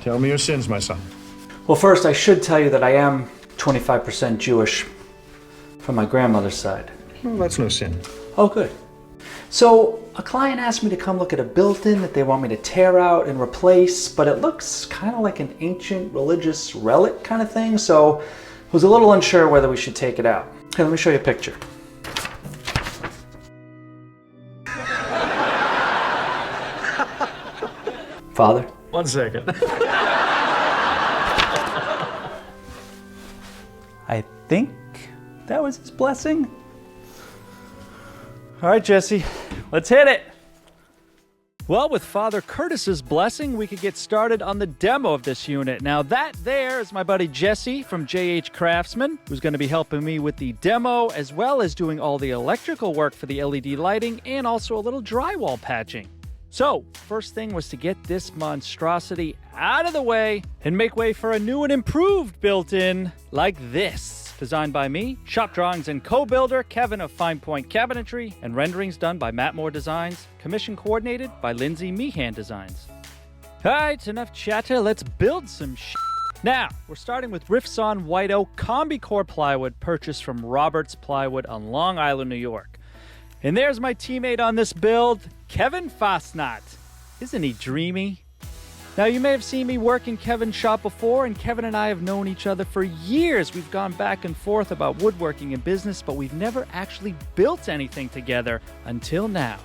Tell me your sins, my son. Well, first, I should tell you that I am 25% Jewish from my grandmother's side. Well, that's no sin. Oh, good. So, a client asked me to come look at a built-in that they want me to tear out and replace, but it looks kind of like an ancient religious relic kind of thing, so I was a little unsure whether we should take it out. Here, let me show you a picture. Father? 1 second. I think that was his blessing. All right, Jesse, let's hit it. Well, with Father Curtis's blessing, we could get started on the demo of this unit. Now, that there is my buddy Jesse from JH Craftsman, who's going to be helping me with the demo, as well as doing all the electrical work for the LED lighting and also a little drywall patching. So, first thing was to get this monstrosity out of the way and make way for a new and improved built-in like this. Designed by me, shop drawings and co-builder Kevin of Fine Point Cabinetry, and renderings done by Benjamin Moore Designs, commission coordinated by Lindsey Meehan Designs. Alright, enough chatter, let's build some shit. Now, we're starting with rift-sawn white oak combi core plywood purchased from Roberts Plywood on Long Island, New York. And there's my teammate on this build, Kevin Fosnot. Isn't he dreamy? Now, you may have seen me work in Kevin's shop before, and Kevin and I have known each other for years. We've gone back and forth about woodworking and business, but we've never actually built anything together until now.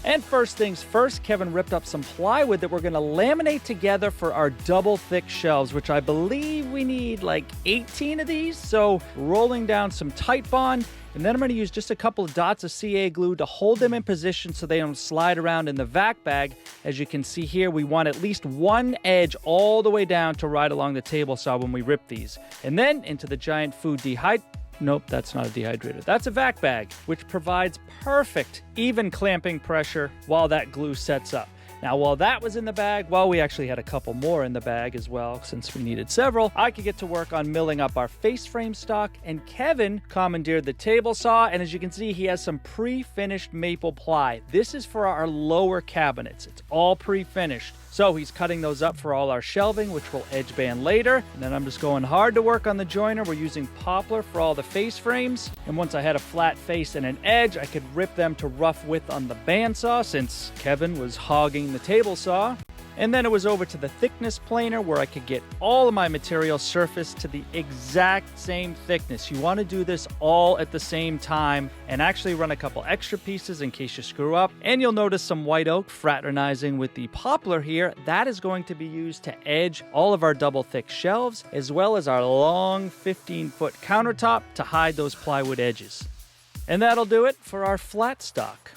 And first things first, Kevin ripped up some plywood that we're going to laminate together for our double thick shelves, which I believe we need like 18 of these. So rolling down some tight bond, and then I'm going to use just a couple of dots of CA glue to hold them in position so they don't slide around in the vac bag. As you can see here, we want at least one edge all the way down to ride along the table saw when we rip these. And then into the giant food Nope, that's not a dehydrator. That's a vac bag, which provides perfect, even clamping pressure while that glue sets up. Now, while that was in the bag, we actually had a couple more in the bag as well, since we needed several, I could get to work on milling up our face frame stock, and Kevin commandeered the table saw, and as you can see, he has some pre-finished maple ply. This is for our lower cabinets. It's all pre-finished. So he's cutting those up for all our shelving, which we'll edge band later. And then I'm just going hard to work on the joiner. We're using poplar for all the face frames. And once I had a flat face and an edge, I could rip them to rough width on the bandsaw since Kevin was hogging the table saw. And then it was over to the thickness planer where I could get all of my material surfaced to the exact same thickness. You want to do this all at the same time and actually run a couple extra pieces in case you screw up. And you'll notice some white oak fraternizing with the poplar here. That is going to be used to edge all of our double thick shelves, as well as our long 15-foot countertop to hide those plywood edges. And that'll do it for our flat stock.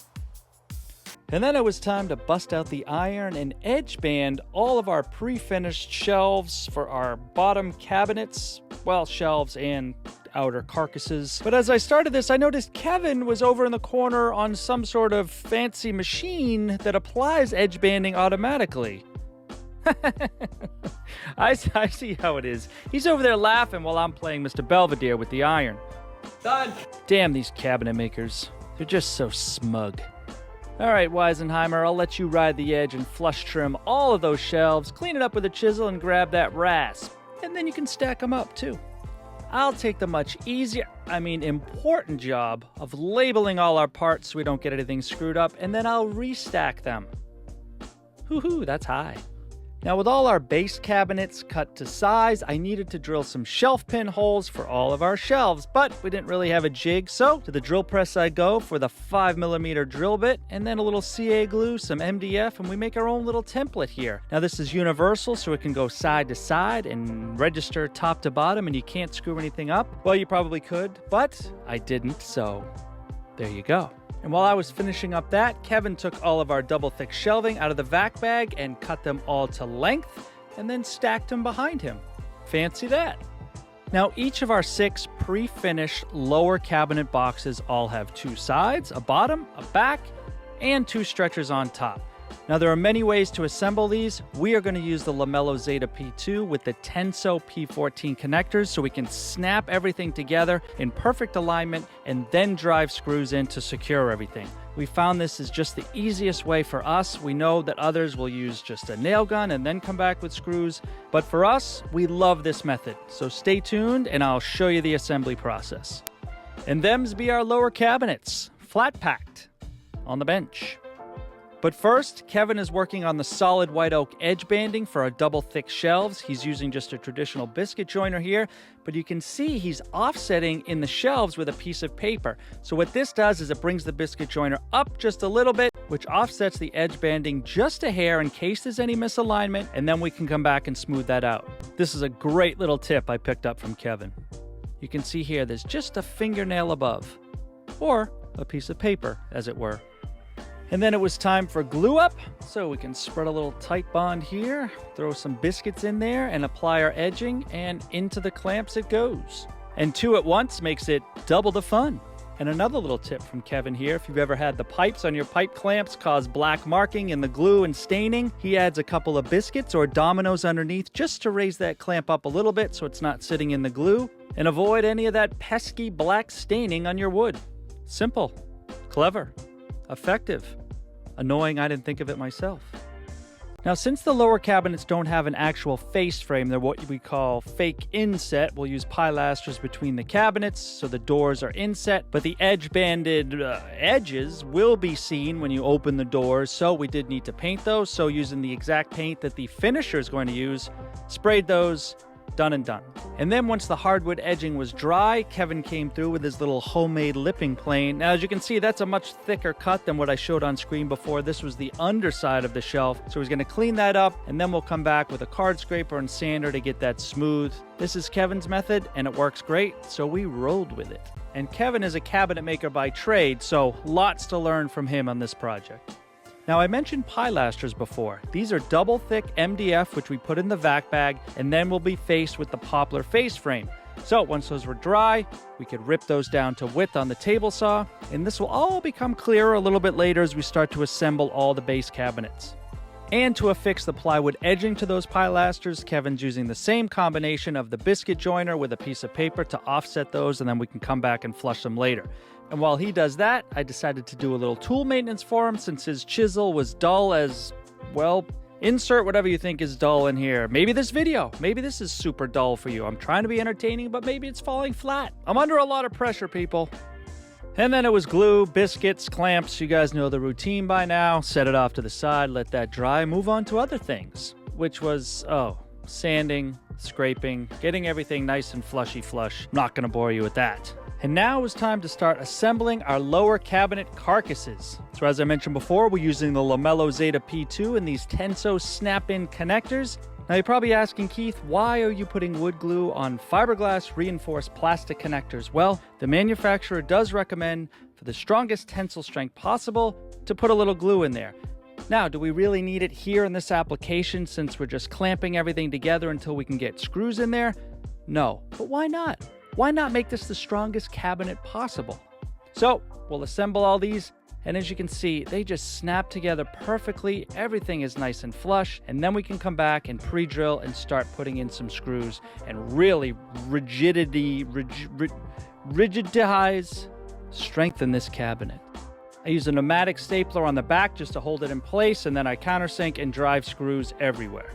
And then it was time to bust out the iron and edge band all of our pre-finished shelves for our bottom cabinets, shelves and outer carcasses. But as I started this, I noticed Kevin was over in the corner on some sort of fancy machine that applies edge banding automatically. I see how it is. He's over there laughing while I'm playing Mr. Belvedere with the iron. Done! Damn these cabinet makers. They're just so smug. All right, Weisenheimer, I'll let you ride the edge and flush trim all of those shelves, clean it up with a chisel, and grab that rasp. And then you can stack them up, too. I'll take the much important job of labeling all our parts so we don't get anything screwed up, and then I'll restack them. Hoo-hoo, that's high. Now, with all our base cabinets cut to size, I needed to drill some shelf pin holes for all of our shelves, but we didn't really have a jig, so to the drill press I go for the 5mm drill bit, and then a little CA glue, some MDF, and we make our own little template here. Now, this is universal, so it can go side to side and register top to bottom, and you can't screw anything up. Well, you probably could, but I didn't, so there you go. And while I was finishing up that, Kevin took all of our double thick shelving out of the vac bag and cut them all to length and then stacked them behind him. Fancy that. Now, each of our 6 pre-finished lower cabinet boxes all have 2 sides, a bottom, a back, and 2 stretchers on top. Now there are many ways to assemble these. We are going to use the Lamello Zeta P2 with the Tenso P14 connectors so we can snap everything together in perfect alignment and then drive screws in to secure everything. We found this is just the easiest way for us. We know that others will use just a nail gun and then come back with screws, but for us, we love this method. So stay tuned and I'll show you the assembly process. And them's be our lower cabinets, flat packed on the bench. But first, Kevin is working on the solid white oak edge banding for our double thick shelves. He's using just a traditional biscuit joiner here, but you can see he's offsetting in the shelves with a piece of paper. So what this does is it brings the biscuit joiner up just a little bit, which offsets the edge banding just a hair in case there's any misalignment, and then we can come back and smooth that out. This is a great little tip I picked up from Kevin. You can see here there's just a fingernail above, or a piece of paper, as it were. And then it was time for glue up, so we can spread a little tight bond here, throw some biscuits in there, and apply our edging, and into the clamps it goes. And 2 at once makes it double the fun. And another little tip from Kevin here, if you've ever had the pipes on your pipe clamps cause black marking in the glue and staining, he adds a couple of biscuits or dominoes underneath just to raise that clamp up a little bit so it's not sitting in the glue, and avoid any of that pesky black staining on your wood. Simple, clever, effective. Annoying I didn't think of it myself. Now, since the lower cabinets don't have an actual face frame, they're what we call fake inset. We'll use pilasters between the cabinets so the doors are inset, but the edge-banded edges will be seen when you open the doors, so we did need to paint those. So using the exact paint that the finisher is going to use, sprayed those, done and done. And then once the hardwood edging was dry, Kevin came through with his little homemade lipping plane. Now, as you can see, that's a much thicker cut than what I showed on screen before. This was the underside of the shelf. So he's going to clean that up, and then we'll come back with a card scraper and sander to get that smooth. This is Kevin's method, and it works great, so we rolled with it. And Kevin is a cabinet maker by trade, so lots to learn from him on this project. Now, I mentioned pilasters before. These are double thick MDF, which we put in the vac bag, and then we'll be faced with the poplar face frame. So once those were dry, we could rip those down to width on the table saw, and this will all become clearer a little bit later as we start to assemble all the base cabinets. And to affix the plywood edging to those pilasters, Kevin's using the same combination of the biscuit joiner with a piece of paper to offset those, and then we can come back and flush them later. And while he does that, I decided to do a little tool maintenance for him since his chisel was dull as, well, insert whatever you think is dull in here. Maybe this video, maybe this is super dull for you. I'm trying to be entertaining, but maybe it's falling flat. I'm under a lot of pressure, people. And then it was glue, biscuits, clamps. You guys know the routine by now. Set it off to the side, let that dry, move on to other things, which was, sanding, scraping, getting everything nice and flushy flush. I'm not going to bore you with that. And now it was time to start assembling our lower cabinet carcasses. So as I mentioned before, we're using the Lamello Zeta P2 and these Tenso snap-in connectors. Now you're probably asking, Keith, why are you putting wood glue on fiberglass reinforced plastic connectors? Well, the manufacturer does recommend, for the strongest tensile strength possible, to put a little glue in there. Now, do we really need it here in this application since we're just clamping everything together until we can get screws in there? No, but why not? Why not make this the strongest cabinet possible? So we'll assemble all these, and as you can see, they just snap together perfectly. Everything is nice and flush, and then we can come back and pre-drill and start putting in some screws and really rigidize, strengthen this cabinet. I use a pneumatic stapler on the back just to hold it in place, and then I countersink and drive screws everywhere.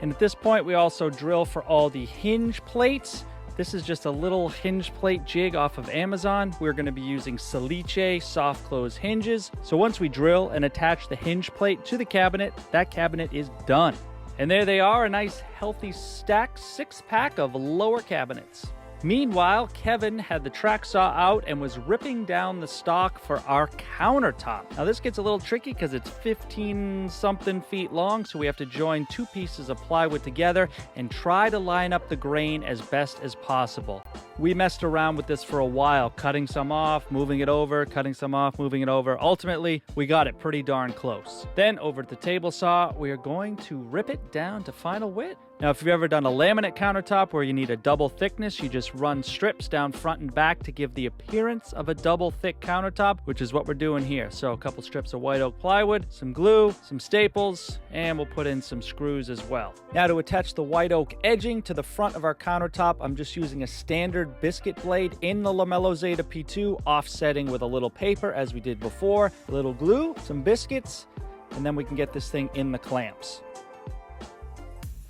And at this point, we also drill for all the hinge plates. This is just a little hinge plate jig off of Amazon. We're going to be using Salice soft close hinges. So once we drill and attach the hinge plate to the cabinet, that cabinet is done. And there they are, a nice healthy stacked 6-pack of lower cabinets. Meanwhile, Kevin had the track saw out and was ripping down the stock for our countertop. Now this gets a little tricky because it's 15-something feet long, so we have to join 2 pieces of plywood together and try to line up the grain as best as possible. We messed around with this for a while, cutting some off, moving it over, cutting some off, moving it over. Ultimately, we got it pretty darn close. Then over at the table saw, we are going to rip it down to final width. Now, if you've ever done a laminate countertop where you need a double thickness, you just run strips down front and back to give the appearance of a double thick countertop, which is what we're doing here. So a couple strips of white oak plywood, some glue, some staples, and we'll put in some screws as well. Now, to attach the white oak edging to the front of our countertop, I'm just using a standard biscuit blade in the Lamello Zeta P2, offsetting with a little paper as we did before, a little glue, some biscuits, and then we can get this thing in the clamps.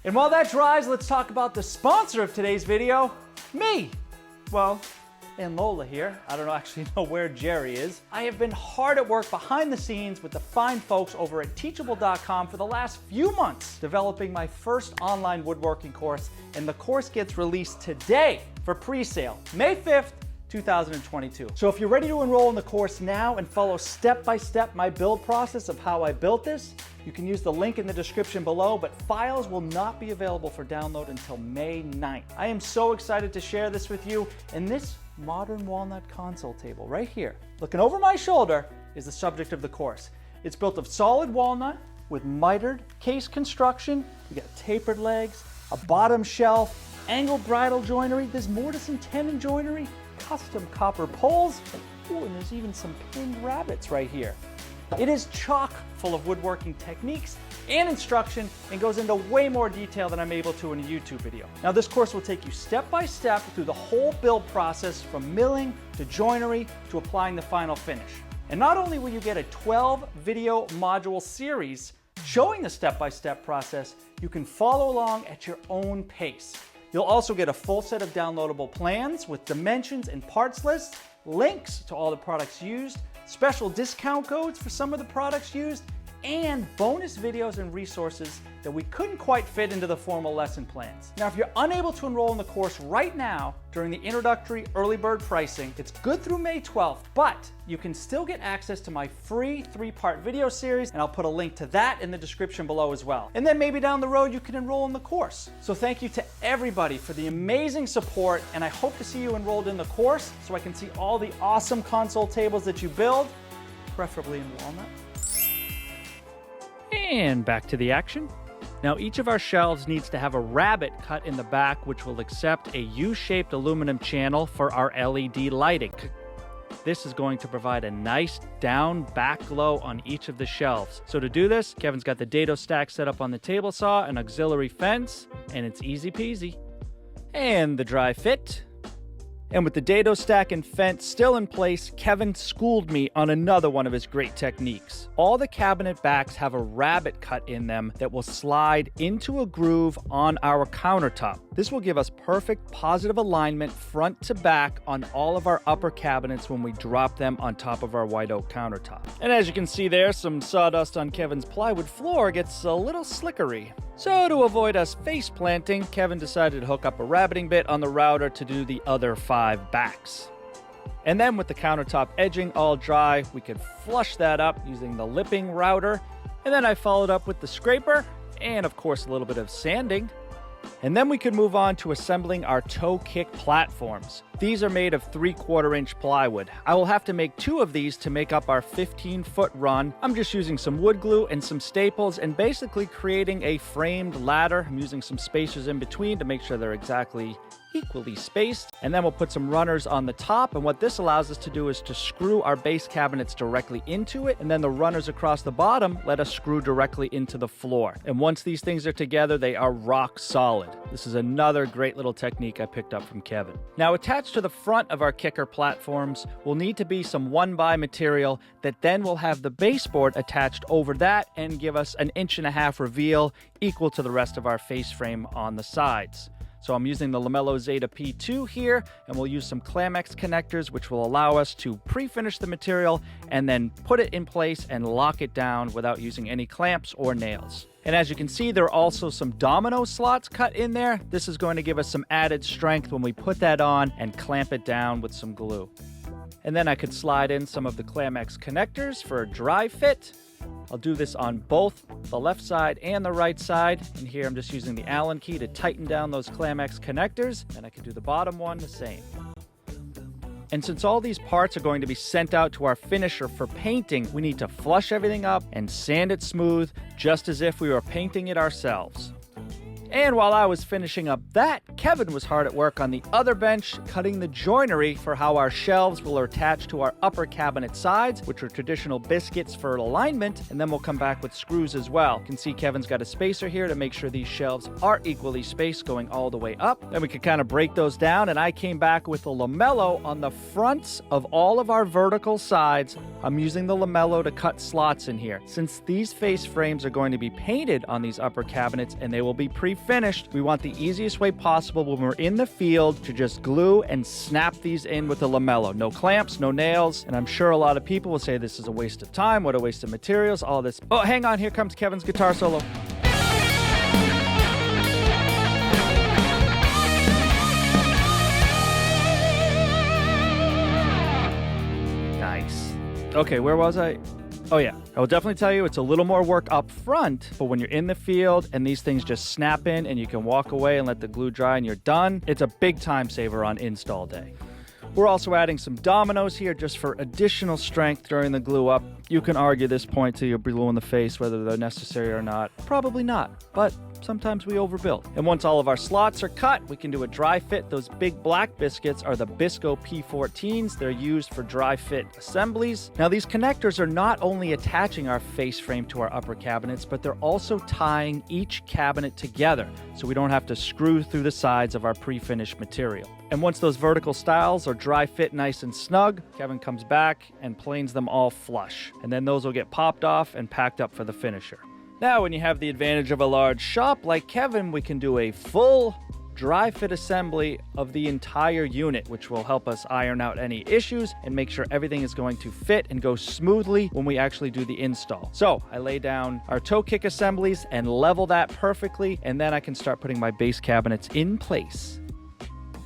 And while that dries, let's talk about the sponsor of today's video, me. Well, and Lola here. I don't actually know where Jerry is. I have been hard at work behind the scenes with the fine folks over at Teachable.com for the last few months, developing my first online woodworking course, and the course gets released today for pre-sale, May 5th, 2022. So if you're ready to enroll in the course now and follow step-by-step my build process of how I built this, you can use the link in the description below, but files will not be available for download until May 9th. I am so excited to share this with you, and this modern walnut console table right here, looking over my shoulder, is the subject of the course. It's built of solid walnut with mitered case construction. We got tapered legs, a bottom shelf, angled bridle joinery, there's mortise and tenon joinery, custom copper poles, and there's even some pinned rabbets right here. It is chock full of woodworking techniques and instruction and goes into way more detail than I'm able to in a YouTube video. Now, this course will take you step by step through the whole build process, from milling to joinery to applying the final finish. And not only will you get a 12 video module series showing the step-by-step process, you can follow along at your own pace. You'll also get a full set of downloadable plans with dimensions and parts lists, links to all the products used, special discount codes for some of the products used, and bonus videos and resources that we couldn't quite fit into the formal lesson plans. Now, if you're unable to enroll in the course right now during the introductory early bird pricing, it's good through May 12th, but you can still get access to my free 3-part video series, and I'll put a link to that in the description below as well. And then maybe down the road you can enroll in the course. So thank you to everybody for the amazing support, and I hope to see you enrolled in the course so I can see all the awesome console tables that you build, preferably in walnut. And back to the action. Now, each of our shelves needs to have a rabbet cut in the back, which will accept a U-shaped aluminum channel for our LED lighting. This is going to provide a nice down back glow on each of the shelves. So to do this, Kevin's got the dado stack set up on the table saw, an auxiliary fence, and it's easy peasy. And the dry fit. And with the dado stack and fence still in place, Kevin schooled me on another one of his great techniques. All the cabinet backs have a rabbet cut in them that will slide into a groove on our countertop. This will give us perfect positive alignment front to back on all of our upper cabinets when we drop them on top of our white oak countertop. And as you can see there, some sawdust on Kevin's plywood floor gets a little slickery. So to avoid us face planting, Kevin decided to hook up a rabbeting bit on the router to do the other 5 backs. And then with the countertop edging all dry, we could flush that up using the lipping router. And then I followed up with the scraper and of course a little bit of sanding. And then we could move on to assembling our toe kick platforms. These are made of 3/4 inch plywood. I will have to make 2 of these to make up our 15-foot run. I'm just using some wood glue and some staples and basically creating a framed ladder. I'm using some spacers in between to make sure they're exactly equally spaced. And then we'll put some runners on the top, and what this allows us to do is to screw our base cabinets directly into it, and then the runners across the bottom let us screw directly into the floor. And once these things are together, they are rock solid. This is another great little technique I picked up from Kevin. Now, attached to the front of our kicker platforms will need to be some 1x material that then will have the baseboard attached over that and give us an 1.5-inch reveal equal to the rest of our face frame on the sides. So I'm using the Lamello Zeta P2 here, and we'll use some Clamex connectors, which will allow us to pre-finish the material and then put it in place and lock it down without using any clamps or nails. And as you can see, there are also some domino slots cut in there. This is going to give us some added strength when we put that on and clamp it down with some glue. And then I could slide in some of the Clamex connectors for a dry fit. I'll do this on both the left side and the right side. And here I'm just using the Allen key to tighten down those Clamex connectors. And I can do the bottom one the same. And since all these parts are going to be sent out to our finisher for painting, we need to flush everything up and sand it smooth, just as if we were painting it ourselves. And while I was finishing up that, Kevin was hard at work on the other bench, cutting the joinery for how our shelves will attach to our upper cabinet sides, which are traditional biscuits for alignment, and then we'll come back with screws as well. You can see Kevin's got a spacer here to make sure these shelves are equally spaced going all the way up. Then we could kind of break those down, and I came back with a lamello on the fronts of all of our vertical sides. I'm using the lamello to cut slots in here. Since these face frames are going to be painted on these upper cabinets and they will be pre-finished, we want the easiest way possible when we're in the field to just glue and snap these in with a lamello. No clamps, no nails, and I'm sure a lot of people will say this is a waste of time, what a waste of materials, all this. Oh, hang on, here comes Kevin's guitar solo. Nice. Okay, where was I? Oh yeah, I will definitely tell you it's a little more work up front, but when you're in the field and these things just snap in and you can walk away and let the glue dry and you're done, it's a big time saver on install day. We're also adding some dominoes here just for additional strength during the glue up. You can argue this point till you're blue in the face whether they're necessary or not. Probably not, but sometimes we overbuild. And once all of our slots are cut, we can do a dry fit. Those big black biscuits are the Bisco P14s. They're used for dry fit assemblies. Now these connectors are not only attaching our face frame to our upper cabinets, but they're also tying each cabinet together so we don't have to screw through the sides of our pre-finished material. And once those vertical stiles are dry fit nice and snug, Kevin comes back and planes them all flush. And then those will get popped off and packed up for the finisher. Now, when you have the advantage of a large shop like Kevin, we can do a full dry fit assembly of the entire unit, which will help us iron out any issues and make sure everything is going to fit and go smoothly when we actually do the install. So I lay down our toe kick assemblies and level that perfectly, and then I can start putting my base cabinets in place.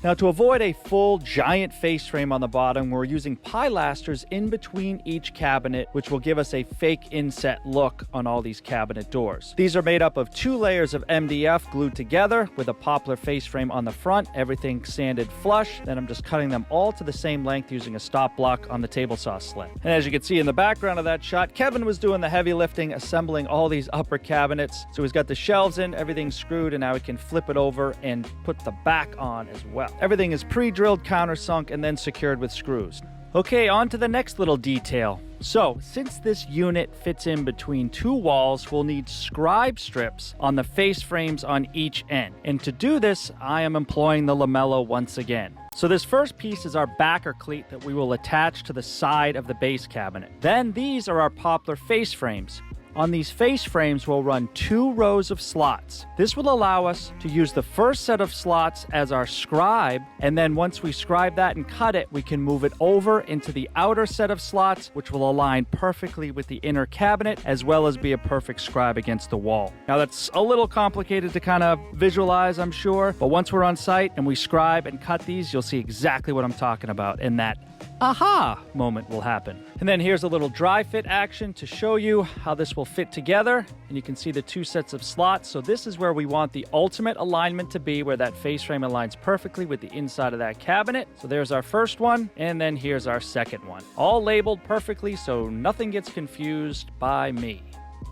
Now, to avoid a full giant face frame on the bottom, we're using pilasters in between each cabinet, which will give us a fake inset look on all these cabinet doors. These are made up of 2 layers of MDF glued together with a poplar face frame on the front, everything sanded flush. Then I'm just cutting them all to the same length using a stop block on the table saw sled. And as you can see in the background of that shot, Kevin was doing the heavy lifting, assembling all these upper cabinets. So he's got the shelves in, everything's screwed, and now we can flip it over and put the back on as well. Everything is pre-drilled, countersunk, and then secured with screws. Okay, on to the next little detail. So, since this unit fits in between 2 walls, we'll need scribe strips on the face frames on each end. And to do this, I am employing the lamello once again. So this first piece is our backer cleat that we will attach to the side of the base cabinet. Then these are our poplar face frames. On these face frames, we'll run 2 rows of slots. This will allow us to use the first set of slots as our scribe, and then once we scribe that and cut it, we can move it over into the outer set of slots, which will align perfectly with the inner cabinet, as well as be a perfect scribe against the wall. Now that's a little complicated to kind of visualize, I'm sure, but once we're on site and we scribe and cut these, you'll see exactly what I'm talking about, and that aha moment will happen. And then here's a little dry fit action to show you how this will fit together. And you can see the 2 sets of slots. So this is where we want the ultimate alignment to be, where that face frame aligns perfectly with the inside of that cabinet. So there's our first one, and then here's our second one. All labeled perfectly so nothing gets confused by me.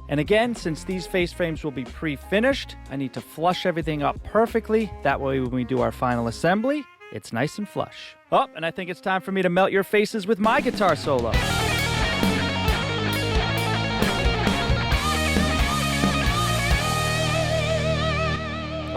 And again, since these face frames will be pre-finished, I need to flush everything up perfectly. That way when we do our final assembly, it's nice and flush. Oh, and I think it's time for me to melt your faces with my guitar solo.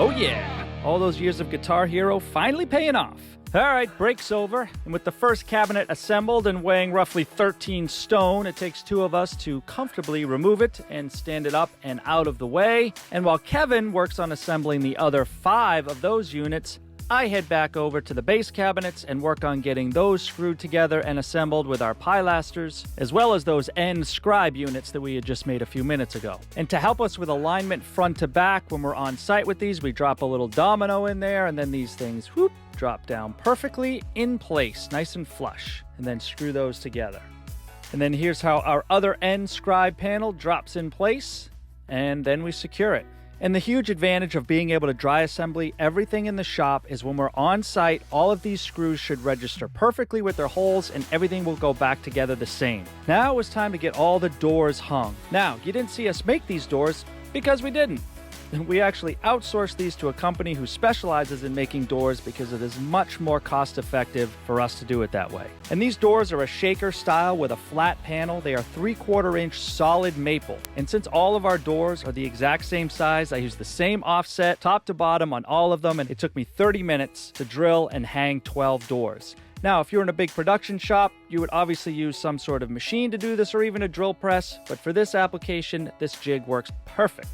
Oh yeah, all those years of Guitar Hero finally paying off. All right, break's over, and with the first cabinet assembled and weighing roughly 13 stone, it takes 2 of us to comfortably remove it and stand it up and out of the way. And while Kevin works on assembling the other 5 of those units, I head back over to the base cabinets and work on getting those screwed together and assembled with our pilasters, as well as those end scribe units that we had just made a few minutes ago. And to help us with alignment front to back when we're on site with these, we drop a little domino in there, and then these things, whoop, drop down perfectly in place, nice and flush, and then screw those together. And then here's how our other end scribe panel drops in place, and then we secure it. And the huge advantage of being able to dry assembly everything in the shop is when we're on site, all of these screws should register perfectly with their holes and everything will go back together the same. Now it's time to get all the doors hung. Now, you didn't see us make these doors because we didn't. We actually outsource these to a company who specializes in making doors because it is much more cost effective for us to do it that way. And these doors are a shaker style with a flat panel. They are 3/4 inch solid maple. And since all of our doors are the exact same size, I use the same offset top to bottom on all of them, and it took me 30 minutes to drill and hang 12 doors. Now, if you're in a big production shop, you would obviously use some sort of machine to do this or even a drill press, but for this application, this jig works perfect.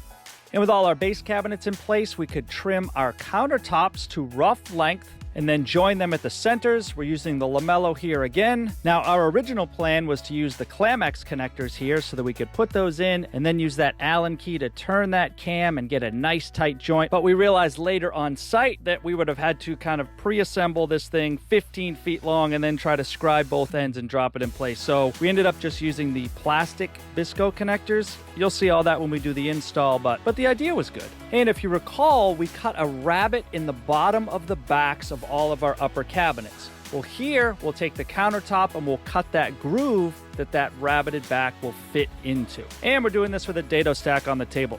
And with all our base cabinets in place, we could trim our countertops to rough length and then join them at the centers. We're using the lamello here again. Now, our original plan was to use the Clamex connectors here so that we could put those in and then use that Allen key to turn that cam and get a nice tight joint. But we realized later on site that we would have had to kind of pre-assemble this thing 15 feet long and then try to scribe both ends and drop it in place. So we ended up just using the plastic Bisco connectors. You'll see all that when we do the install, but the idea was good. And if you recall, we cut a rabbet in the bottom of the backs of all of our upper cabinets. Well, here we'll take the countertop and we'll cut that groove that rabbeted back will fit into. And we're doing this with a dado stack on the table.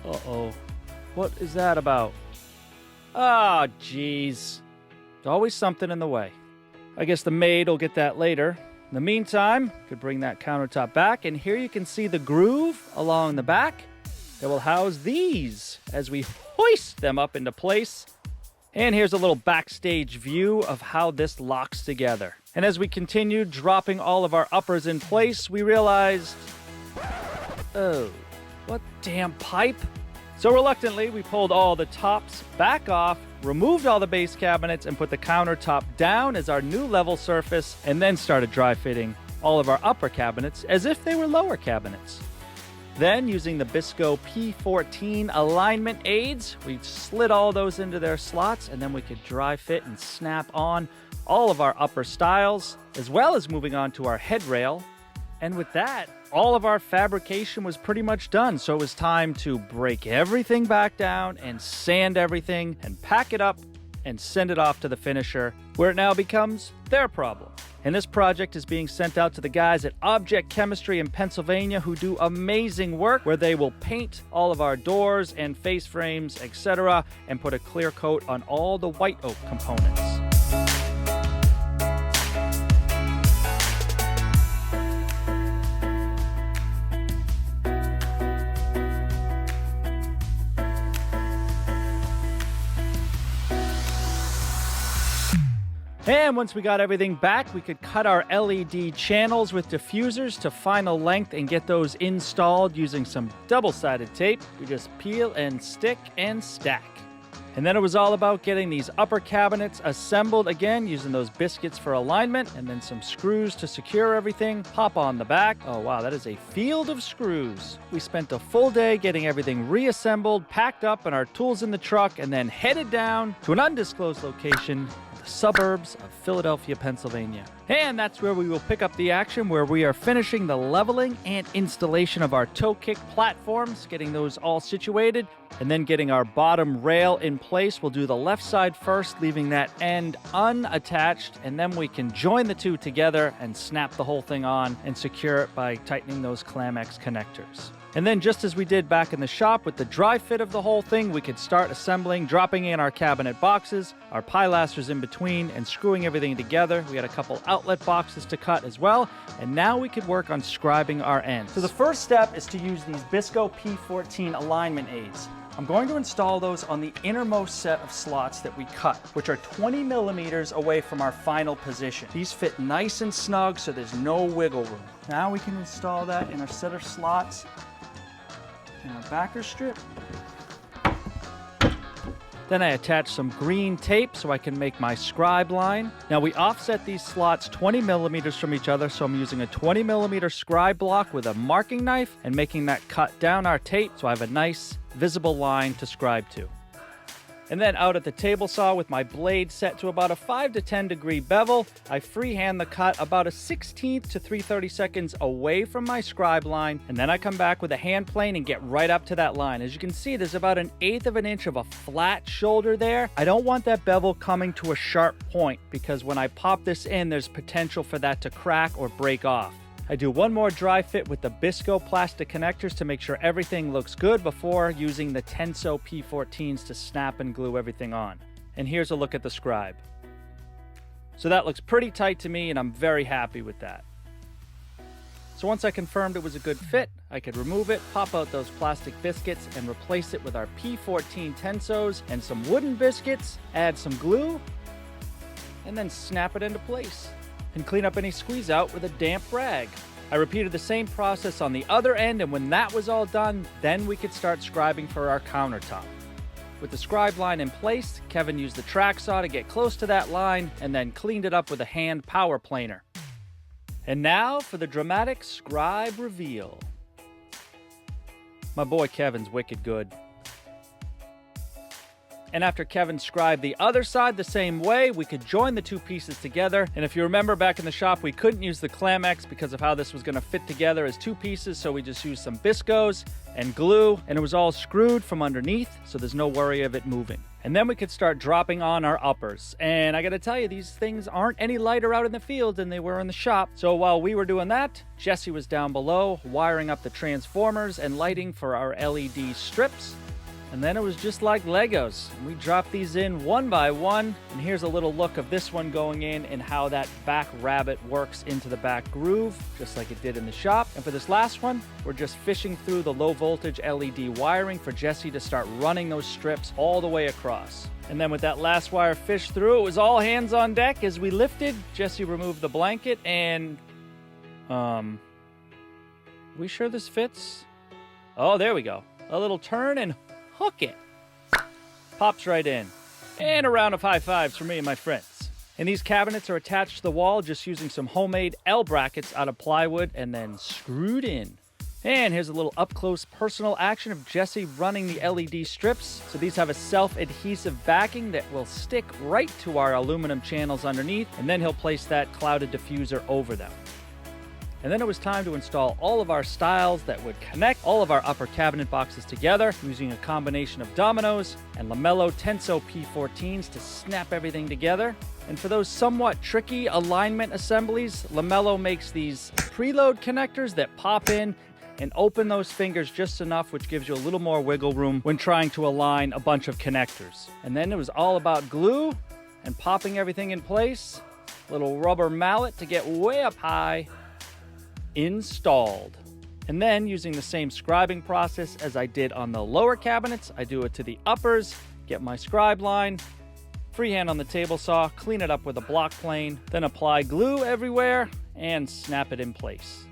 Uh-oh. What is that about? Oh, geez. There's always something in the way. I guess the maid will get that later. In the meantime, could bring that countertop back, and here you can see the groove along the back that will house these as we hoist them up into place. And here's a little backstage view of how this locks together. And as we continued dropping all of our uppers in place, we realized, oh, what damn pipe? So reluctantly, we pulled all the tops back off, removed all the base cabinets, and put the countertop down as our new level surface, and then started dry fitting all of our upper cabinets as if they were lower cabinets. Then, using the Bisco P14 alignment aids, we slid all those into their slots, and then we could dry fit and snap on all of our upper stiles, as well as moving on to our headrail. And with that, all of our fabrication was pretty much done, so it was time to break everything back down and sand everything and pack it up and send it off to the finisher, where it now becomes their problem. And this project is being sent out to the guys at Object Chemistry in Pennsylvania, who do amazing work, where they will paint all of our doors and face frames, etc., and put a clear coat on all the white oak components. And once we got everything back, we could cut our LED channels with diffusers to final length and get those installed using some double-sided tape. We just peel and stick and stack. And then it was all about getting these upper cabinets assembled again using those biscuits for alignment and then some screws to secure everything. Pop on the back. Oh wow, that is a field of screws. We spent a full day getting everything reassembled, packed up, and our tools in the truck, and then headed down to an undisclosed location, suburbs of Philadelphia, Pennsylvania. And that's where we will pick up the action, where we are finishing the leveling and installation of our toe kick platforms, getting those all situated, and then getting our bottom rail in place. We'll do the left side first, leaving that end unattached, and then we can join the two together and snap the whole thing on and secure it by tightening those Clamex connectors. And then just as we did back in the shop with the dry fit of the whole thing, we could start assembling, dropping in our cabinet boxes, our pilasters in between, and screwing everything together. We had a couple outlet boxes to cut as well, and now we could work on scribing our ends. So the first step is to use these Bisco P14 alignment aids. I'm going to install those on the innermost set of slots that we cut, which are 20 millimeters away from our final position. These fit nice and snug, so there's no wiggle room. Now we can install that in our set of slots in our backer strip. Then I attach some green tape so I can make my scribe line. Now we offset these slots 20 millimeters from each other, so I'm using a 20 millimeter scribe block with a marking knife and making that cut down our tape so I have a nice visible line to scribe to. And then out at the table saw with my blade set to about a 5 to 10 degree bevel, I freehand the cut about a 1/16 to 3/32 away from my scribe line, and then I come back with a hand plane and get right up to that line. As you can see, there's about 1/8 of an inch of a flat shoulder there. I don't want that bevel coming to a sharp point because when I pop this in, there's potential for that to crack or break off. I do one more dry fit with the Bisco plastic connectors to make sure everything looks good before using the Tenso P14s to snap and glue everything on. And here's a look at the scribe. So that looks pretty tight to me, and I'm very happy with that. So once I confirmed it was a good fit, I could remove it, pop out those plastic biscuits, and replace it with our P14 Tensos and some wooden biscuits, add some glue, and then snap it into place. And clean up any squeeze out with a damp rag. I repeated the same process on the other end, and when that was all done, then we could start scribing for our countertop. With the scribe line in place, Kevin used the track saw to get close to that line, and then cleaned it up with a hand power planer. And now for the dramatic scribe reveal. My boy Kevin's wicked good. And after Kevin scribed the other side the same way, we could join the two pieces together. And if you remember back in the shop, we couldn't use the Clamex because of how this was going to fit together as two pieces, so we just used some Biscos and glue, and it was all screwed from underneath, so there's no worry of it moving. And then we could start dropping on our uppers. And I gotta tell you, these things aren't any lighter out in the field than they were in the shop. So while we were doing that, Jesse was down below wiring up the transformers and lighting for our LED strips. And then it was just like Legos. We dropped these in one by one, and here's a little look of this one going in and how that back rabbet works into the back groove, just like it did in the shop. And for this last one, we're just fishing through the low voltage LED wiring for Jesse to start running those strips all the way across. And then with that last wire fished through, it was all hands on deck as we lifted. Jesse removed the blanket and, we sure this fits? Oh, there we go. A little turn and hook it. Pops right in. And a round of high fives for me and my friends. And these cabinets are attached to the wall just using some homemade L brackets out of plywood and then screwed in. And here's a little up-close personal action of Jesse running the LED strips. So these have a self-adhesive backing that will stick right to our aluminum channels underneath, and then he'll place that clouded diffuser over them. And then it was time to install all of our stiles that would connect all of our upper cabinet boxes together using a combination of dominoes and Lamello Tenso P14s to snap everything together. And for those somewhat tricky alignment assemblies, Lamello makes these preload connectors that pop in and open those fingers just enough, which gives you a little more wiggle room when trying to align a bunch of connectors. And then it was all about glue and popping everything in place. Little rubber mallet to get way up high. Installed. And then using the same scribing process as I did on the lower cabinets, I do it to the uppers, get my scribe line, freehand on the table saw, clean it up with a block plane, then apply glue everywhere and snap it in place.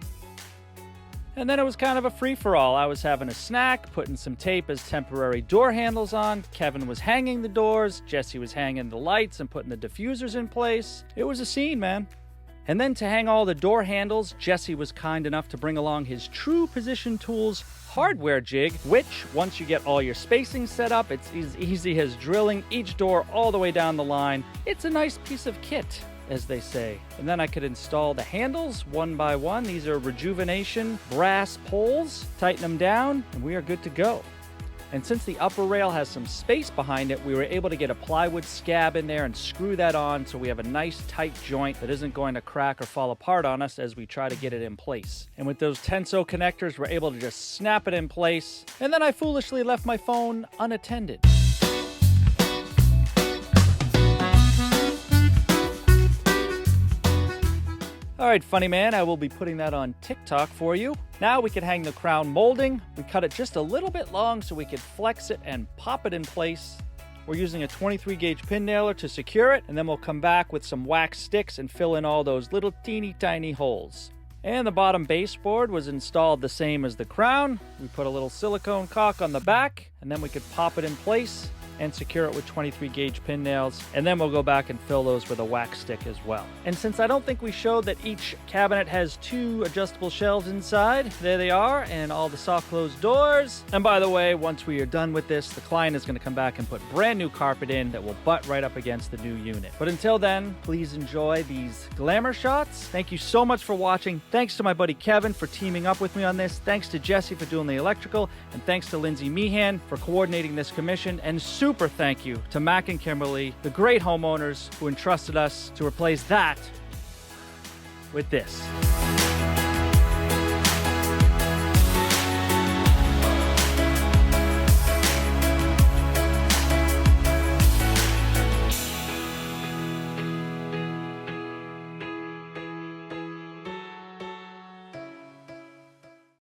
And then it was kind of a free-for-all. I was having a snack, putting some tape as temporary door handles on. Kevin was hanging the doors. Jesse was hanging the lights and putting the diffusers in place. It was a scene, man. And then to hang all the door handles, Jesse was kind enough to bring along his True Position Tools hardware jig, which, once you get all your spacing set up, it's as easy as drilling each door all the way down the line. It's a nice piece of kit, as they say. And then I could install the handles one by one. These are Rejuvenation brass poles. Tighten them down, and we are good to go. And since the upper rail has some space behind it, we were able to get a plywood scab in there and screw that on so we have a nice tight joint that isn't going to crack or fall apart on us as we try to get it in place. And with those Tenso connectors, we're able to just snap it in place. And then I foolishly left my phone unattended. All right, funny man, I will be putting that on TikTok for you. Now we can hang the crown molding. We cut it just a little bit long so we could flex it and pop it in place. We're using a 23 gauge pin nailer to secure it, and then we'll come back with some wax sticks and fill in all those little teeny tiny holes. And the bottom baseboard was installed the same as the crown. We put a little silicone caulk on the back, and then we could pop it in place and secure it with 23 gauge pin nails, and then we'll go back and fill those with a wax stick as well. And since I don't think we showed that each cabinet has 2 adjustable shelves inside, there they are, and all the soft closed doors. And by the way, once we are done with this, the client is going to come back and put brand new carpet in that will butt right up against the new unit. But until then, please enjoy these glamour shots. Thank you so much for watching. Thanks to my buddy Kevin for teaming up with me on this. Thanks to Jesse for doing the electrical, and thanks to Lindsey Meehan for coordinating this commission, and super thank you to Mac and Kimberly, the great homeowners who entrusted us to replace that with this.